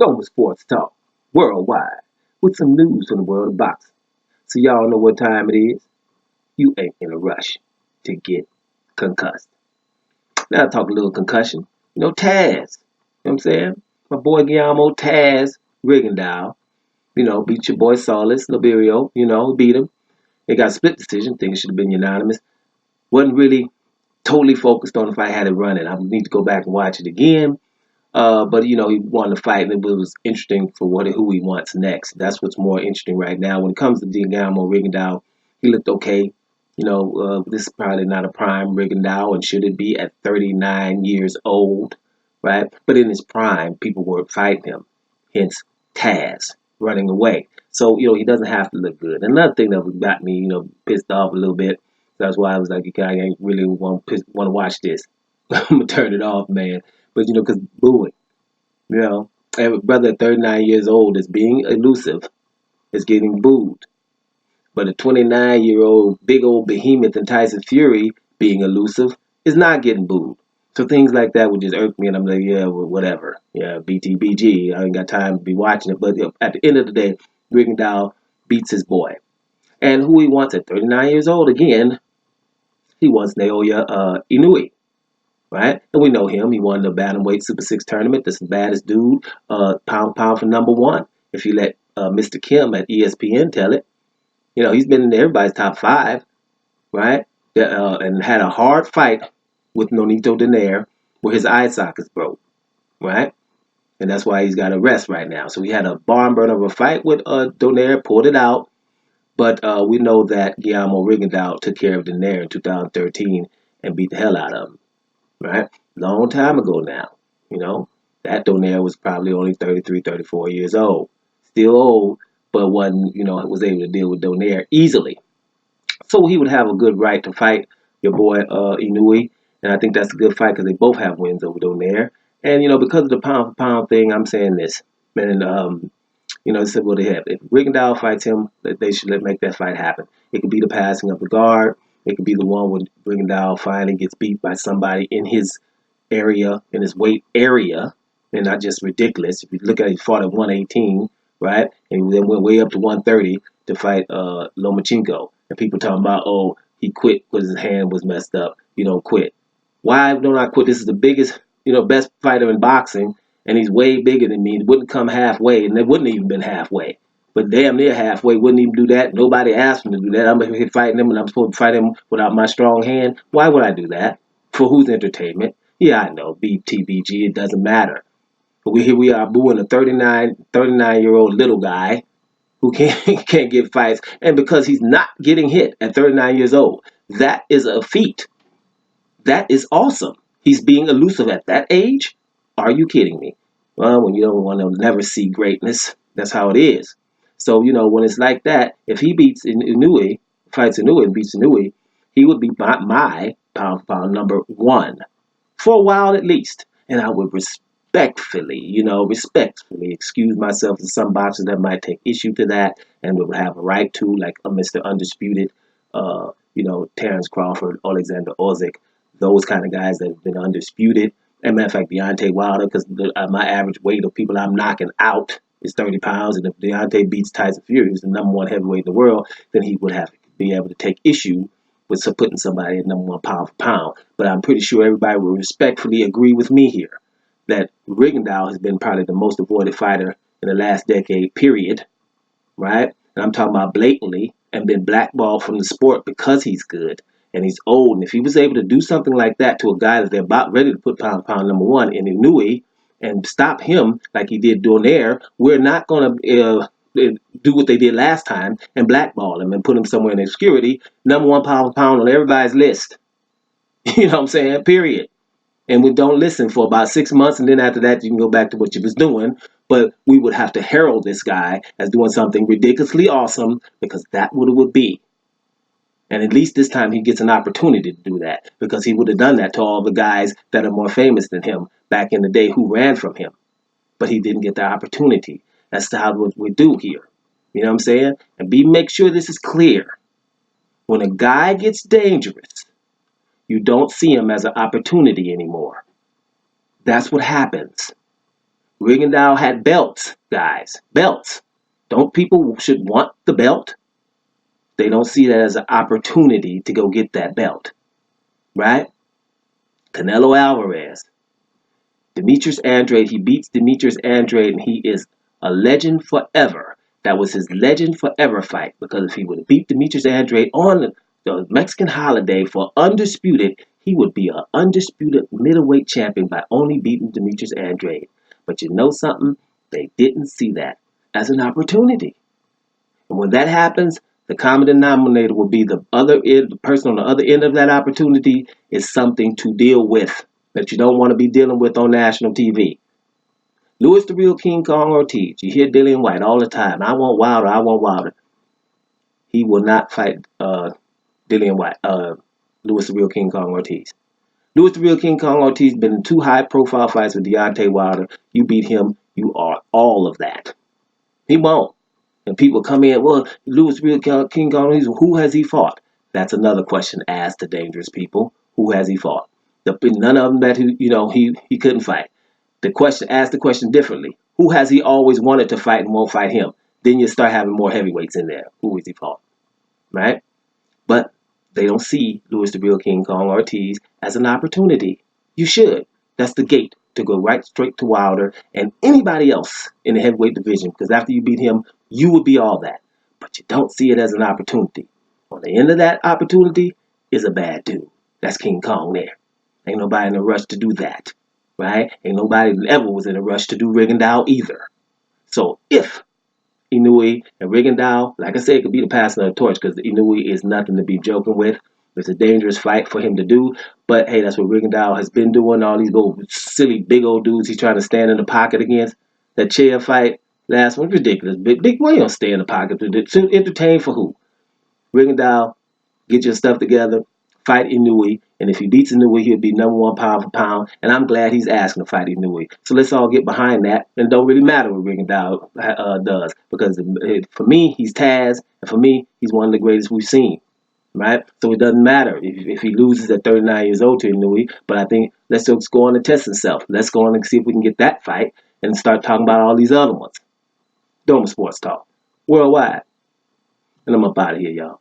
Doma Sports Talk worldwide with some news from the world of boxing. So y'all know what time it is. You ain't in a rush to get concussed. Now I talk a little concussion. Taz. You know what I'm saying? My boy Guillermo Taz Rigondeaux. Beat your boy Saulus Liberio. Beat him. It got a split decision. Think it should have been unanimous. Wasn't really totally focused on if I had it running. I need to go back and watch it again. But he won the fight, and it was interesting for who he wants next. That's what's more interesting right now. When it comes to Guillermo Rigondeaux, he looked okay. This is probably not a prime Rigondeaux, and should it be at 39 years old, right? But in his prime, people were fighting him. Hence, Taz running away. So he doesn't have to look good. Another thing that got me pissed off a little bit. That's why I was like, okay, I ain't really want to watch this. I'm gonna turn it off, man. But because booing, every brother at 39 years old is being elusive, is getting booed. But a 29-year-old big old behemoth in Tyson Fury being elusive is not getting booed. So things like that would just irk me, and I'm like, yeah, well, whatever. Yeah, BTBG. I ain't got time to be watching it. But at the end of the day, Rigondeaux beats his boy. And who he wants at 39 years old, again, he wants Naoya Inoue. Right? And we know him. He won the Bantamweight Super 6 tournament. That's the baddest dude, pound for number one. If you let Mr. Kim at ESPN tell it. He's been in everybody's top five, right? And had a hard fight with Nonito Donaire where his eye sockets broke, right? And that's why he's got a rest right now. So he had a barn burner of a fight with Donaire, pulled it out. But we know that Guillermo Rigondeaux took care of Donaire in 2013 and beat the hell out of him. Right? Long time ago now. That Donaire was probably only 33, 34 years old. Still old, but wasn't, was able to deal with Donaire easily. So he would have a good right to fight your boy Inoue. And I think that's a good fight because they both have wins over Donaire. And, because of the pound for pound thing, I'm saying this. And, it's simple to have. If Rigondeaux fights him, they should make that fight happen. It could be the passing of the guard. It could be the one when Rigondeaux finally gets beat by somebody in his area, in his weight area, and not just ridiculous. If you look at it, he fought at 118, right? And then went way up to 130 to fight Lomachenko. And people talking about, oh, he quit because his hand was messed up. You don't quit. Why don't I quit? This is the biggest, best fighter in boxing, and he's way bigger than me. It wouldn't come halfway, and it wouldn't even been halfway. But damn near halfway, wouldn't even do that. Nobody asked him to do that. I'm here fighting him, and I'm supposed to fight him without my strong hand. Why would I do that? For whose entertainment? Yeah, I know, BTBG, it doesn't matter. But here we are booing a 39-year-old little guy who can't get fights, and because he's not getting hit at 39 years old. That is a feat. That is awesome. He's being elusive at that age? Are you kidding me? Well, when you don't want to never see greatness, that's how it is. So, when it's like that, if he beats Inoue, fights Inoue and beats Inoue, he would be my pound for pound number one. For a while at least. And I would respectfully excuse myself to some boxers that might take issue to that and would have a right to, like a Mr. Undisputed, Terrence Crawford, Alexander Usyk, those kind of guys that have been undisputed. And matter of fact, Deontay Wilder, because my average weight of people I'm knocking out is 30 pounds. And if Deontay beats Tyson Fury, who's the number one heavyweight in the world, then he would have to be able to take issue with putting somebody at number one pound for pound. But I'm pretty sure everybody will respectfully agree with me here that Rigondeaux has been probably the most avoided fighter in the last decade, period. Right? And I'm talking about blatantly, and been blackballed from the sport because he's good and he's old. And if he was able to do something like that to a guy that they're about ready to put pound for pound number one in Inoue and stop him like he did Donaire, we're not going to do what they did last time and blackball him and put him somewhere in obscurity, number one pound for pound on everybody's list. You know what I'm saying? Period. And we don't listen for about 6 months, and then after that, you can go back to what you was doing. But we would have to herald this guy as doing something ridiculously awesome because that's what it would be. And at least this time he gets an opportunity to do that because he would have done that to all the guys that are more famous than him back in the day who ran from him. But he didn't get the opportunity. That's how we do here. You know what I'm saying? And make sure this is clear. When a guy gets dangerous, you don't see him as an opportunity anymore. That's what happens. Rigondeaux had belts, guys. Belts. Don't people should want the belt? They don't see that as an opportunity to go get that belt, right? Canelo Alvarez, Demetrius Andrade, he beats Demetrius Andrade, and he is a legend forever. That was his legend forever fight, because if he would have beat Demetrius Andrade on the Mexican holiday for undisputed, he would be an undisputed middleweight champion by only beating Demetrius Andrade. But you know something? They didn't see that as an opportunity. And when that happens, the common denominator will be the person on the other end of that opportunity is something to deal with that you don't want to be dealing with on national TV. Louis the Real King Kong Ortiz. You hear Dillian White all the time. I want Wilder. I want Wilder. He will not fight Dillian White. Louis the Real King Kong Ortiz. Louis the Real King Kong Ortiz been in 2 high-profile fights with Deontay Wilder. You beat him, you are all of that. He won't. And people come in, well, Louis Real King Kong Ortiz, who has he fought? That's another question asked to dangerous people. Who has he fought? None of them that he couldn't fight. Ask the question differently. Who has he always wanted to fight and won't fight him? Then you start having more heavyweights in there. Who has he fought? Right? But they don't see Louis the Real King Kong Ortiz as an opportunity. You should. That's the gate to go right straight to Wilder and anybody else in the heavyweight division, because after you beat him, you would be all that. But you don't see it as an opportunity. On the end of that opportunity is a bad dude. That's King Kong there. Ain't nobody in a rush to do that. Right? Ain't nobody ever was in a rush to do Rigondeaux either. So if Inoue and Rigondeaux, like I said, it could be the passing of the torch, because Inoue is nothing to be joking with. It's a dangerous fight for him to do, but hey, that's what Rigondeaux has been doing. All these old silly big old dudes he's trying to stand in the pocket against. That chair fight, last one, ridiculous. Big boy, you don't stay in the pocket to entertain for who? Rigondeaux, get your stuff together, fight Inoue, and if he beats Inoue, he'll be #1 pound for pound. And I'm glad he's asking to fight Inoue. So let's all get behind that. And it don't really matter what Rigondeaux does, because for me, he's Taz, and for me, he's one of the greatest we've seen. Right? So it doesn't matter if he loses at 39 years old to Inoue, but I think let's just go on and test himself. Let's go on and see if we can get that fight and start talking about all these other ones. Doma Sports Talk, worldwide. And I'm up out of here, y'all.